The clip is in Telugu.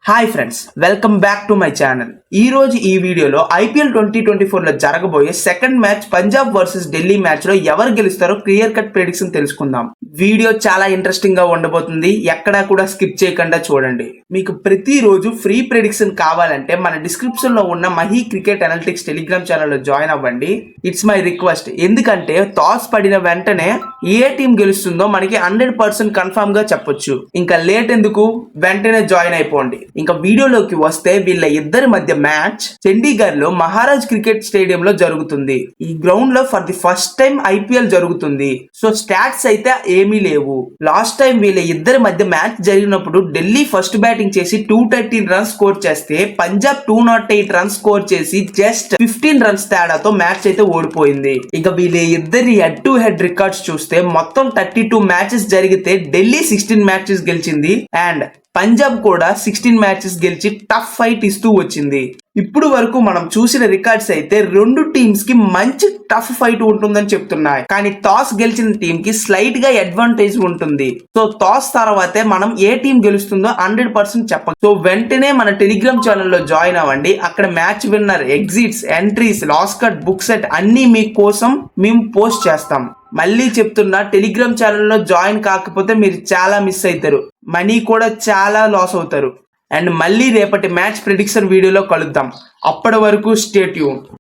Hi friends, welcome back to my channel. ఈ రోజు ఈ వీడియోలో ఐపీఎల్ 2024 లో జరగబోయే second match Punjab versus Delhi match లో ఎవరు గెలుస్తారో క్లియర్ కట్ ప్రెడిక్షన్ తెలుసుకుందాం. వీడియో చాలా ఇంట్రెస్టింగ్ గా ఉండబోతుంది. ఎక్కడా కూడా స్కిప్ చేయకుండా చూడండి. మీకు ప్రతిరోజు ఫ్రీ ప్రెడిక్షన్ కావాలంటే మన డిస్క్రిప్షన్ లో ఉన్న మహీ క్రికెట్ అనలిటిక్స్ టెలిగ్రామ్ ఛానల్ లో జాయిన్ అవ్వండి. It's my request. ఎందుకంటే టాస్ పడిన వెంటనే ఏ టీం గెలుస్తుందో మనకి 100% కన్ఫర్మ్ గా చెప్పొచ్చు. ఇంకా లేట్ ఎందుకు, వెంటనే జాయిన్ అయిపోండి. ఇంకా వీడియోలోకి వస్తే వీళ్ళ ఇద్దరి మధ్య మ్యాచ్ చండీగఢ్ లో మహారాజ్ క్రికెట్ స్టేడియం లో జరుగుతుంది. ఈ గ్రౌండ్ లో for the first time IPL జరుగుతుంది. సో స్టాట్స్ అయితే ఏమీ లేవు. లాస్ట్ టైం వీళ్ళ ఇద్దరి మధ్య మ్యాచ్ జరిగినప్పుడు ఢిల్లీ ఫస్ట్ బ్యాటింగ్ చేసి 213 రన్స్ స్కోర్ చేస్తే పంజాబ్ 208 రన్స్ స్కోర్ చేసి జస్ట్ 15 రన్స్ తేడాతో మ్యాచ్ అయితే ఓడిపోయింది. ఇక వీళ్ళ ఇద్దరి హెడ్ టు హెడ్ రికార్డ్స్ చూస్తే మొత్తం 32 మ్యాచెస్ జరిగితే ఢిల్లీ 16 మ్యాచెస్ గెలిచింది అండ్ పంజాబ్ కూడా 16 మ్యాచెస్ గెలిచి టఫ్ ఫైట్ ఇస్తూ వచ్చింది. ఇప్పుడు వరకు మనం చూసిన రికార్డ్స్ అయితే రెండు టీమ్స్ కి మంచి టఫ్ ఫైట్ ఉంటుందని చెప్తున్నాయి. కానీ టాస్ గెలిచిన టీం కి స్లైట్ గా అడ్వాంటేజ్ ఉంటుంది. సో టాస్ తర్వాతే మనం ఏ టీం గెలుస్తుందో 100% చెప్పాలి. సో వెంటనే మన టెలిగ్రామ్ ఛానల్ లో జాయిన్ అవ్వండి. అక్కడ match winner, exits, entries, loss cut, book set అన్ని మీకోసం మేము పోస్ట్ చేస్తాం. మళ్ళీ చెప్తున్నా, టెలిగ్రామ్ ఛానల్లో జాయిన్ కాకపోతే మీరు చాలా మిస్ అవుతారు, మనీ కూడా చాలా లాస్ అవుతారు. అండ్ మళ్ళీ రేపటి మ్యాచ్ ప్రిడిక్షన్ వీడియోలో కలుద్దాం. అప్పటి వరకు స్టే ట్యూన్.